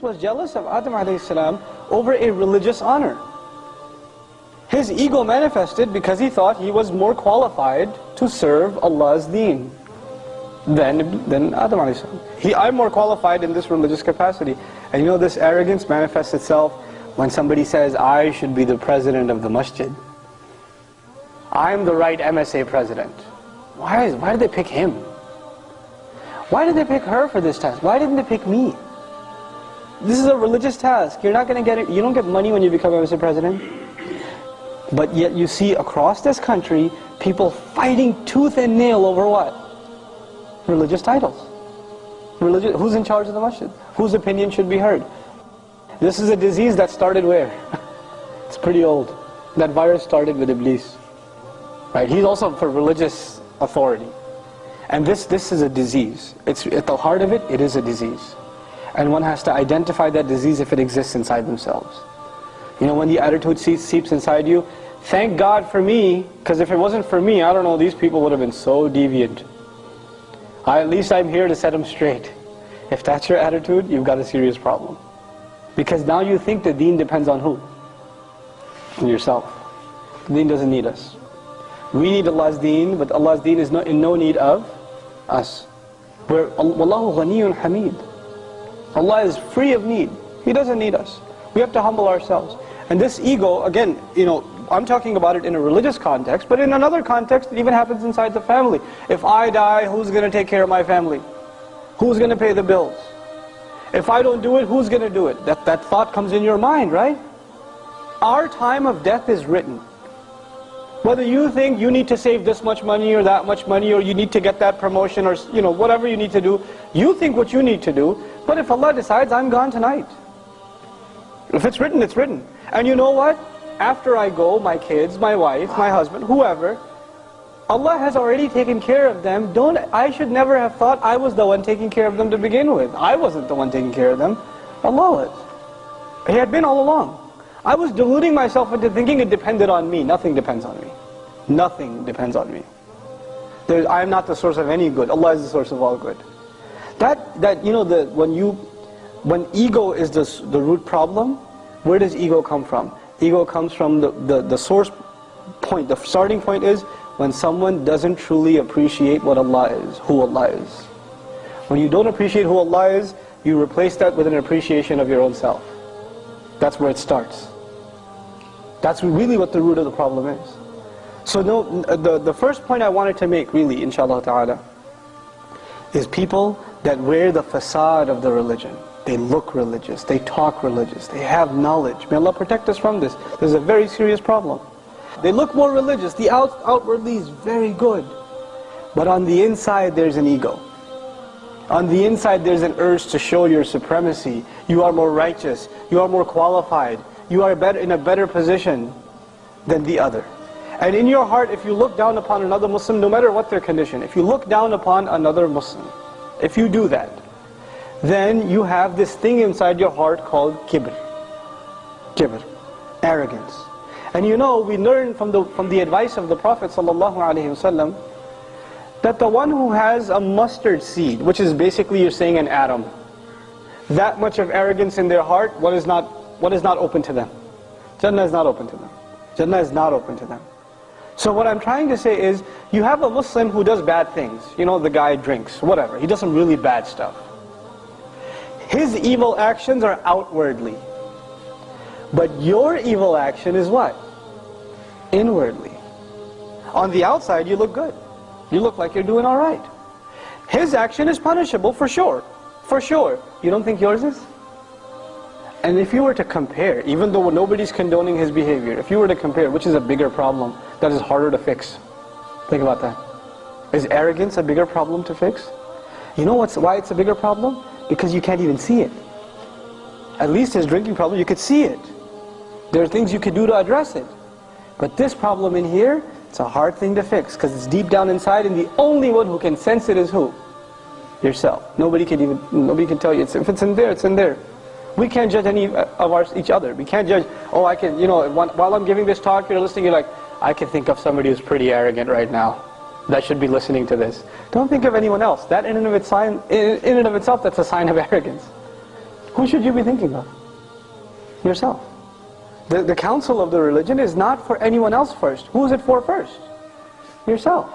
was jealous of Adam alayhi salam over a religious honor. His ego manifested because he thought he was more qualified to serve Allah's deen than Adam alayhi salam. I'm more qualified in this religious capacity. And you know, this arrogance manifests itself when somebody says, I should be the president of the masjid. I'm the right MSA president. Why did they pick him? Why did they pick her for this task? Why didn't they pick me? This is a religious task. You're not going to get it. You don't get money when you become MSA president. But yet you see across this country, people fighting tooth and nail over what? Religious titles. Who's in charge of the masjid? Whose opinion should be heard? This is a disease that started where? It's pretty old. That virus started with Iblis. Right? He's also for religious authority. And this is a disease. It's at the heart of it, it is a disease. And one has to identify that disease if it exists inside themselves. You know, when the attitude seeps inside you, thank God for me, because if it wasn't for me, I don't know, these people would have been so deviant. At least I'm here to set them straight. If that's your attitude, you've got a serious problem. Because now you think the deen depends on who? On yourself. The deen doesn't need us. We need Allah's deen, but Allah's deen is in no need of us. Wallahu ghaniyyun hamid. Allah is free of need. He doesn't need us. We have to humble ourselves. And this ego, again, you know, I'm talking about it in a religious context, but in another context, it even happens inside the family. If I die, who's going to take care of my family? Who's going to pay the bills? If I don't do it, who's going to do it? That thought comes in your mind, right? Our time of death is written. Whether you think you need to save this much money or that much money, or you need to get that promotion, or you know, whatever you need to do, you think what you need to do, but if Allah decides, I'm gone tonight. If it's written, it's written. And you know what? After I go, my kids, my wife, my husband, whoever, Allah has already taken care of them. I should never have thought I was the one taking care of them to begin with. I wasn't the one taking care of them. Allah was. He had been all along. I was deluding myself into thinking it depended on me. Nothing depends on me. Nothing depends on me. I am not the source of any good. Allah is the source of all good. That you know, when ego is the root problem, where does ego come from? Ego comes from the source point. The starting point is when someone doesn't truly appreciate what Allah is, who Allah is. When you don't appreciate who Allah is, you replace that with an appreciation of your own self. That's where it starts. That's really what the root of the problem is. So no, the first point I wanted to make, really, Insya Allah ta'ala, is people that wear the facade of the religion. They look religious, they talk religious, they have knowledge. May Allah protect us from this. This is a very serious problem. They look more religious, the outwardly is very good. But on the inside there's an ego. On the inside there's an urge to show your supremacy. You are more righteous, you are more qualified, you are in a better position than the other. And in your heart, if you look down upon another Muslim, no matter what their condition, if you look down upon another Muslim, if you do that, then you have this thing inside your heart called kibr. Kibr, arrogance. And you know, we learn from the advice of the Prophet ﷺ that the one who has a mustard seed, which is basically, you're saying, an atom, that much of arrogance in their heart, what is not open to them? Jannah is not open to them. Jannah is not open to them. So what I'm trying to say is, you have a Muslim who does bad things. You know, the guy drinks, whatever. He does some really bad stuff. His evil actions are outwardly. But your evil action is what? Inwardly. On the outside, you look good. You look like you're doing all right. His action is punishable for sure. For sure. You don't think yours is? And if you were to compare, even though nobody's condoning his behavior, if you were to compare, which is a bigger problem that is harder to fix? Think about that. Is arrogance a bigger problem to fix? You know why it's a bigger problem? Because you can't even see it. At least his drinking problem, you could see it. There are things you could do to address it. But this problem in here, it's a hard thing to fix, because it's deep down inside, and the only one who can sense it is who? Yourself. Nobody can tell you. If it's in there, it's in there. We can't judge any of each other. We can't judge, oh, I can, you know, while I'm giving this talk, you're listening, you're like, I can think of somebody who's pretty arrogant right now that should be listening to this. Don't think of anyone else. That in and of itself, that's a sign of arrogance. Who should you be thinking of? Yourself. The counsel of the religion is not for anyone else first. Who is it for first? Yourself.